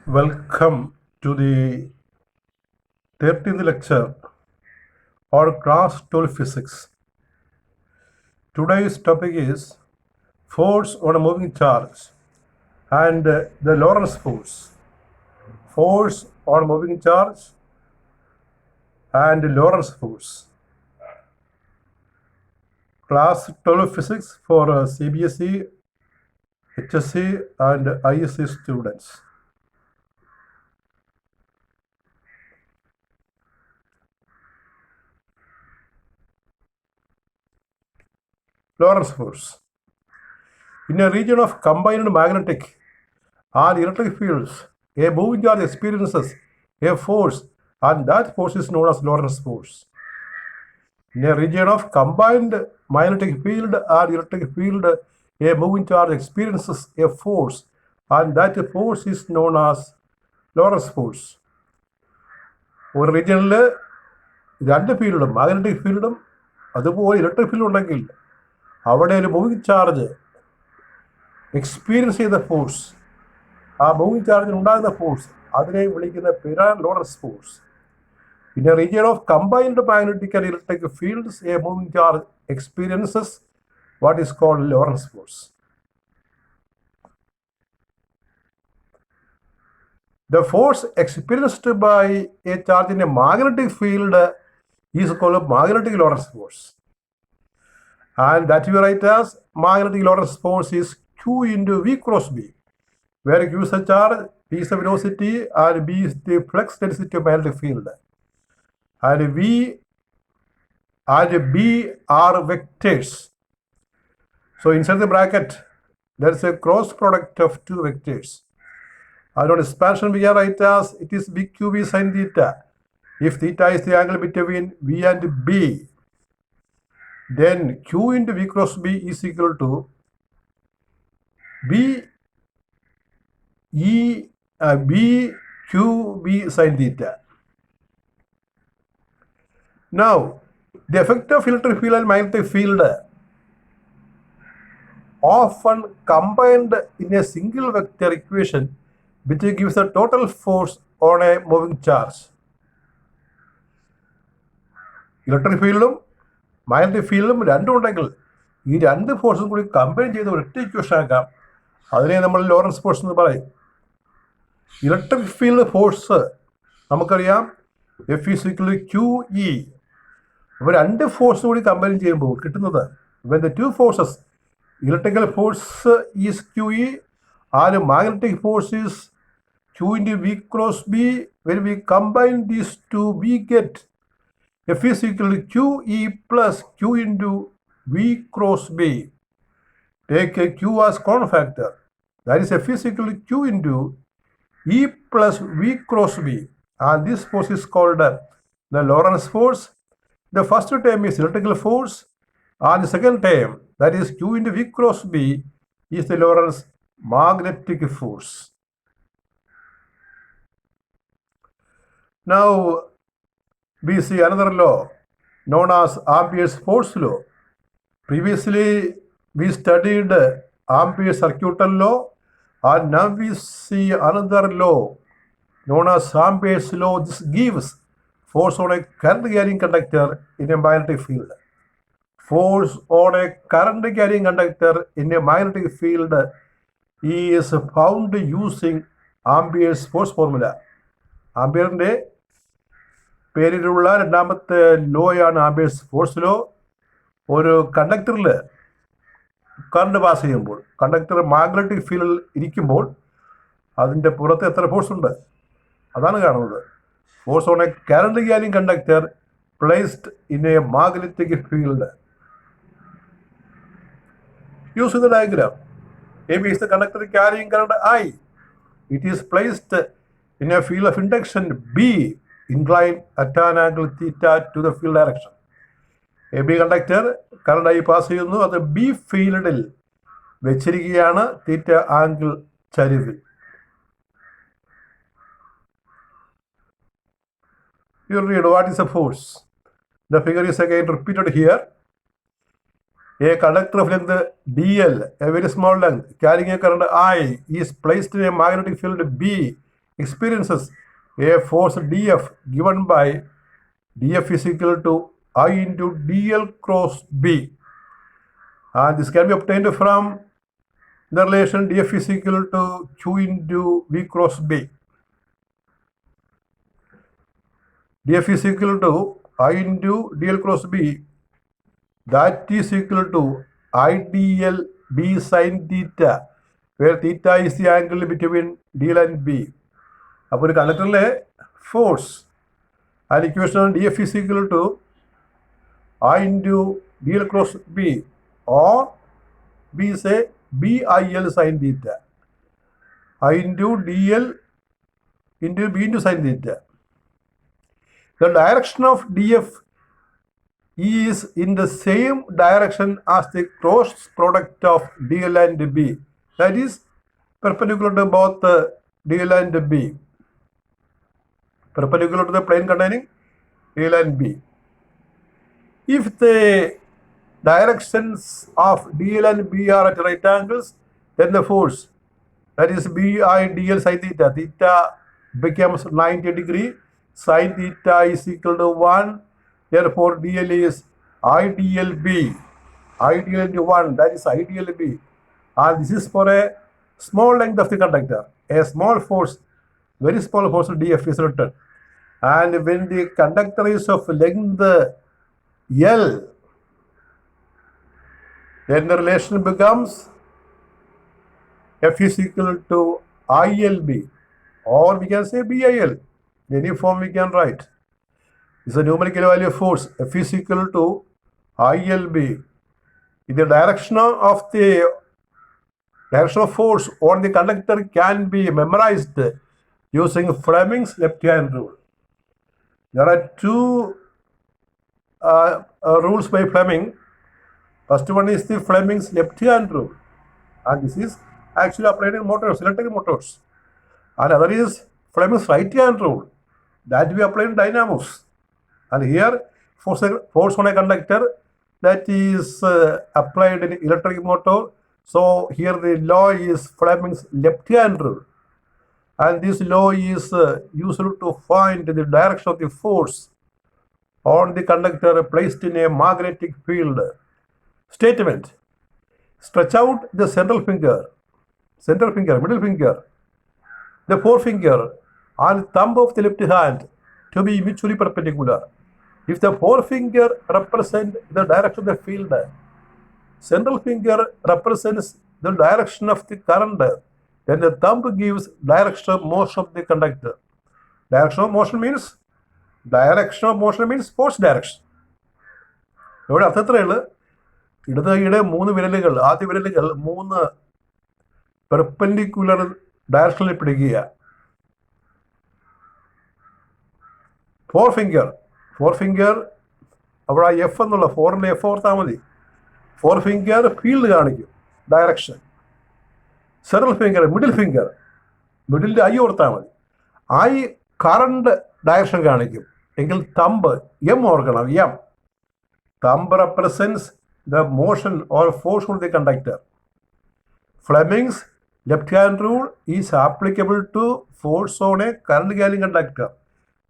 Welcome to the 13th lecture or class 12 physics. Today's topic is force on a moving charge and the Lorentz force. Force on a moving charge and Lorentz force. Class 12 physics for CBSE, HSC and ISC students. Lorentz force. In a region of combined magnetic and electric fields, a moving charge experiences a force, and that force is known as Lorentz force. In a region of combined magnetic field and electric field, a moving charge experiences a force, and that force is known as Lorentz force. ഒരു റീജിയനിൽ രണ്ട് ഫീൽഡും magnetic ഫീൽഡും അതുപോലെ electric ഫീൽഡും ഉണ്ടെങ്കിൽ അവിടെ ഒരു മൂവിങ് ചാർജ് എക്സ്പീരിയൻസ് ചെയ്ത ഫോഴ്സ്, ആ മൂവിങ് ചാർജിന് ഉണ്ടാകുന്ന ഫോഴ്സ്, അതിനെ വിളിക്കുന്ന പേരാണ് Lorentz force. In a region of combined magnetic and electric fields, a moving charge experiences what is called Lorentz force. The force experienced by a charge in a magnetic field is called magnetic Lorentz force. And that you write as magnetic Lorentz force is Q into V cross B, where Q is the charge, V is the velocity, and B is the flux density of magnetic field. And V and B are vectors. So inside the bracket, there is a cross product of two vectors. And on expansion, we are write as it is BQB sin theta. If theta is the angle between V and B, then Q into V cross B is equal to BQB sin theta. Now, the effect of electric field and magnetic field often combined in a single vector equation which gives the total force on a moving charge. Electric ഫീൽഡും magnetic ഫീൽഡും രണ്ടും ഉണ്ടെങ്കിൽ ഈ രണ്ട് ഫോഴ്സും കൂടി combine ചെയ്ത് ഒരൊറ്റ ഇക്വേഷൻ ആക്കാം. അതിനെ നമ്മൾ ലോറൻസ് ഫോഴ്സ് എന്ന് പറയും. ഇലക്ട്രിക് ഫീൽഡ് ഫോഴ്സ് നമുക്കറിയാം F is equal to QE. അപ്പോൾ രണ്ട് ഫോഴ്സും കൂടി കമ്പൈൻ ചെയ്യുമ്പോൾ കിട്ടുന്നത്, when the two forces, electrical force is QE and magnetic force is Q into V cross B, when we combine these two, we get F is equal to QE plus Q into V cross B. Take a Q as common factor. That is F is equal to Q into E plus V cross B. And this force is called the Lorentz force. The first term is electrical force, and the second term, that is Q into V cross B, is the Lorentz magnetic force. Now, we see another law known as Ampere's force law. Previously, we studied Ampere's circuital law, and now we see another law known as Ampere's law. This gives force on a current carrying conductor in a magnetic field. Force on a current carrying conductor in a magnetic field is found using Ampere's force formula. ആംപിയറിൻ്റെ പേരിലുള്ള രണ്ടാമത്തെ ലോയാണ് amperes force law. ഒരു കണ്ടക്ടറിൽ current pass ചെയ്യുമ്പോൾ, conductor magnetic ഫീൽഡിൽ ഇരിക്കുമ്പോൾ അതിൻ്റെ പുറത്ത് എത്ര ഫോഴ്സ് ഉണ്ട് അതാണ് കാണുന്നത്. Force on a current carrying conductor placed in a magnetic field. Use the diagram. AB is the conductor carrying current I. It is placed in a field of induction B, inclined at an angle theta to the field direction. AB conductor current I pass ചെയ്യുന്നു, അത് B ഫീൽഡിൽ വെച്ചിരിക്കുകയാണ് theta angle ചരിവിൽ. You read what is a force. The figure is again repeated here. A conductor of length DL, a very small length, carrying a current I, is placed in a magnetic field B, experiences a force dF given by dF is equal to I into dl cross B. And this can be obtained from the relation dF is equal to Q into V cross B. dF is equal to I into dl cross B. That is equal to IDL B sin theta, where theta is the angle between dl and B. അപ്പോൾ ഒരു കണ്ടക്ടറിലെ force and equation dF is equal to I into dl cross B, or we say BIL sin theta. I into dl into B into sin theta. The direction of dF is in the same direction as the cross product of dl and B. That is perpendicular to both dl and B. Perpendicular to the plane containing dl and B. If the directions of dl and B are at right angles, then the force, that is BI dl sin theta, theta becomes 90 degree, sin theta is equal to 1. Therefore, dl is IDLB, IDL into 1, that is IDLB. And this is for a small length of the conductor. A small force, very small force dF is written. And when the conductor is of length L, then the relation becomes F is equal to ILB, or we can say BIL. In any form we can write. Is a numerical value of force. F is equal to ILB. The direction of force on the conductor can be memorized using Fleming's left-hand rule. There are two rules by Fleming. First one is the Fleming's left-hand rule, and this is actually applied in motors, electric motors. And other is Fleming's right-hand rule, that we apply in dynamos. And here, force on a conductor, that is applied in electric motor. So here the law is Fleming's left-hand rule. And this law is used to find the direction of the force on the conductor placed in a magnetic field. Statement: stretch out the middle finger, the forefinger and thumb of the left hand to be mutually perpendicular. If the forefinger represents the direction of the field, central finger represents the direction of the current, then the thumb gives direction of motion of the conductor. Direction of motion means force direction. ഇവിടെ അർത്ഥത്തിലുള്ള ഇടത് കൈയുടെ 3 വിരലുകൾ, ആദ്യ വിരലുകൾ 3 perpendicular ഡയറക്ഷനിൽ പിടിക്കുക. Four finger അവിടെ എഫ് എന്നുള്ള ഫോറിൻ്റെ എഫ് ഓർത്താൽ മതി. ഫോർ ഫിംഗർ ഫീൽഡ് കാണിക്കും, ഡയറക്ഷൻ. സെൻട്രൽ ഫിംഗർ, മിഡിലിൻ്റെ ഐ ഓർത്താൽ മതി. ഐ കറണ്ട് ഡയറക്ഷൻ കാണിക്കും. എങ്കിൽ തമ്പ് എം ഓർക്കണം, M. Thumb represents the motion or force on the conductor. Fleming's left-hand rule is applicable to force on a current-carrying conductor.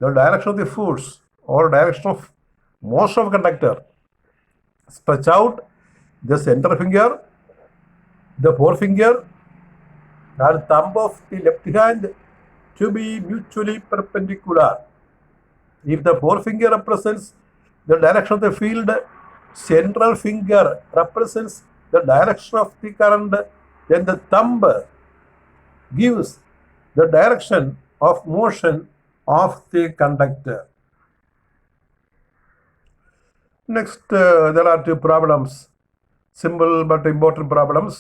The direction of the force or direction of motion of conductor. Stretch out the center finger, the forefinger, and thumb of the left hand to be mutually perpendicular. If the forefinger represents the direction of the field, central finger represents the direction of the current, then the thumb gives the direction of motion of the conductor. Next, there are 2 problems, simple but important problems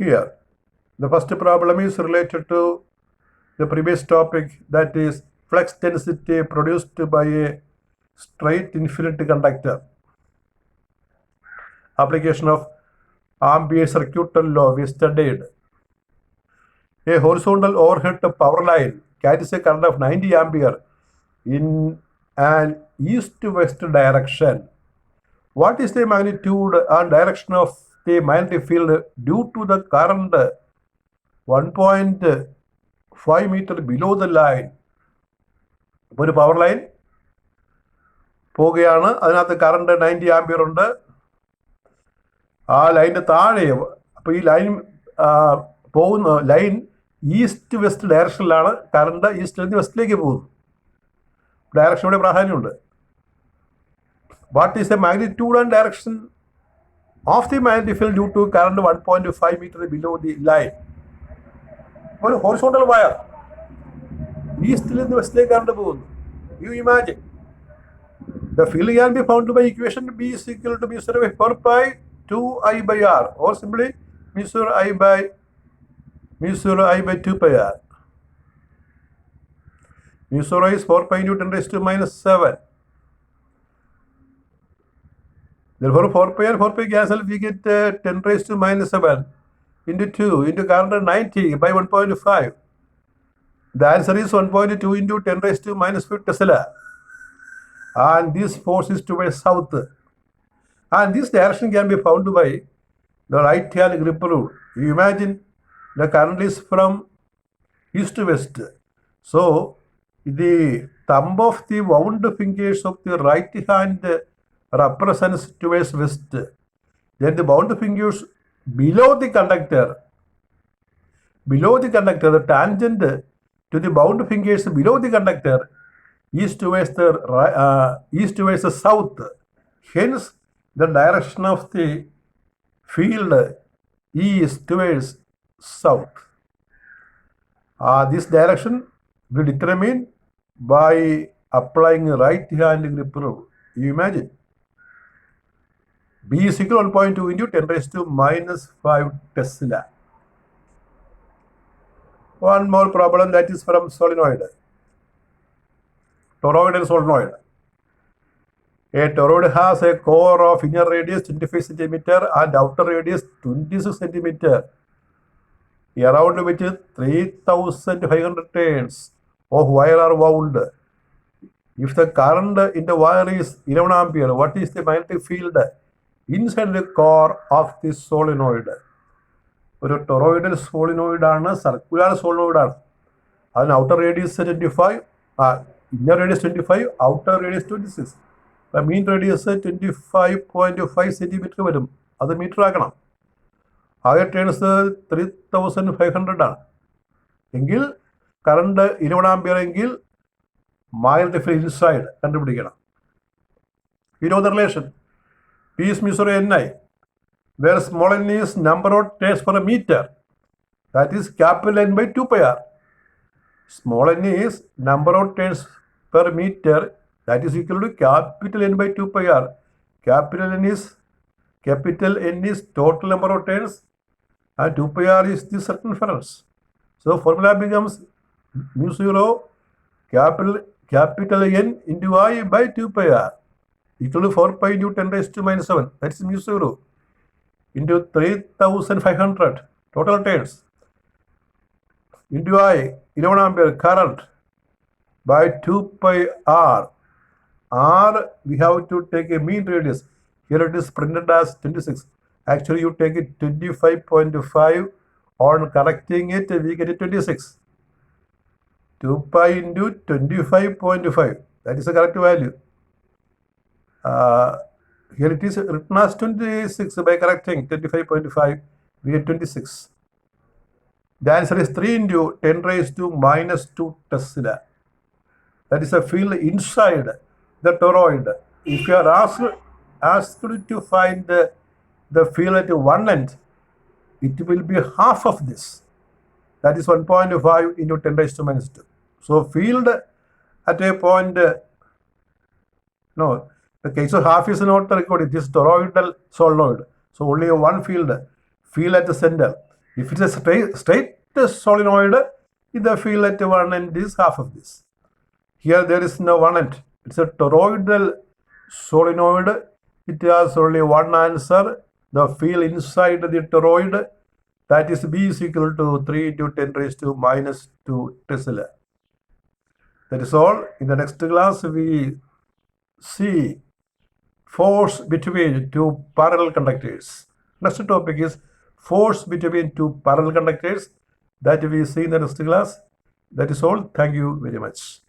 here. The first problem is related to the previous topic, that is flux density produced by a straight infinite conductor. Application of Ampere's circuital law we studied. A horizontal overhead power line carries a current of 90 ampere in an east-west direction. What is the magnitude and direction of the magnetic field due to the current 1.4 5 meter below the line. ഇപ്പോൾ ഒരു power line പോവുകയാണ്, അതിനകത്ത് current 90 ampere ഉണ്ട്. ആ ലൈൻ്റെ താഴെ, അപ്പോൾ ഈ line പോകുന്ന ലൈൻ ഈസ്റ്റ് വെസ്റ്റ് ഡയറക്ഷനിലാണ്. കറണ്ട് ഈസ്റ്റിൽ നിന്ന് വെസ്റ്റിലേക്ക് പോകുന്നു. ഡയറക്ഷൻ ഇവിടെ പ്രാധാന്യമുണ്ട്. What is the magnitude and direction of the magnetic field due to current 1.5 metre below the line? ഒരു ഹൊറിസോണ്ടൽ വയർ ഈസ്റ്റിൽ നിന്ന് വെസ്റ്റിലേക്ക് കറണ്ട് പോകുന്നു. You imagine the field can be found by equation B is equal to mu 0 by 4 pi 2I by R, or simply mu 0 I by 2 pi R. Mu 0 is 4 pi into 10 raised to minus 7. Therefore 4 pi and 4 pi cancel, we get 10 raised to minus 7 into 2 into current 90 by 1.5. The answer is 1.2 into 10 raised to minus 5 Tesla. And this force is towards south. And this direction can be found by the right hand grip rule. You imagine the current is from east to west. So the thumb of the wound fingers of the right hand represents towards west. Then the wound fingers below the conductor, the tangent to the bound fingers below the conductor is towards the south. Hence, the direction of the field is towards south. This direction will determine by applying right hand grip rule. You imagine. B is equal to 1.2 into 10 raised to minus 5 Tesla. One more problem, that is from solenoid. Toroidal solenoid. A toroid has a core of inner radius 25 cm and outer radius 26 cm, around which 3,500 turns of wire are wound. If the current in the wire is 11 ampere, what is the magnetic field inside the core of this solenoid? ഒരു toroidal solenoid ആണ്, circular solenoid ആണ്. അതിന് outer radius 25, inner radius 25, outer radius 26. മീൻ radius 25.5 centimetre വരും. അത് metre ആക്കണം. ആകെ turns 3,500 ആണ്. എങ്കിൽ കറണ്ട് 11 ആംപിയർ എങ്കിൽ മാഗ്നറ്റിക് ഫീൽഡ് ഇൻസൈഡ് കണ്ടുപിടിക്കണം. You know the relation. P is mu 0 Ni, where small n is number of turns per meter, that is capital N by 2 pi R. Small n is number of turns per meter, that is equal to capital N by 2 pi R. Capital N is total number of turns and 2 pi R is the circumference. So formula becomes mu 0 capital N into I by 2 pi R equal to 4 pi into 10 raised to minus 7. That is mu 0 into 3,500 total turns into I 11 ampere current by 2 pi R. R we have to take a mean radius. Here it is printed as 26. Actually you take it 25.5. On correcting it we get it 26. 2 pi into 25.5. That is the correct value. Here it is written as 26. By correcting 25.5 we get 26. The answer is 3 into 10 raised to minus 2 Tesla. That is a field inside the toroid. If you are asked to find the field at one end, it will be half of this. That is 1.5 into 10 raised to minus 2. So field at a point, the case of half is not recorded. It is toroidal solenoid. So only one field at the center. If it is a straight solenoid, the field at one end is half of this. Here there is no one end. It's a toroidal solenoid. It has only one answer. The field inside the toroid, that is B is equal to 3 into 10 raised to minus 2 Tesla. That is all. In the next class we see force between two parallel conductors. Next topic is force between two parallel conductors. That we see in the next class. That is all. Thank you very much.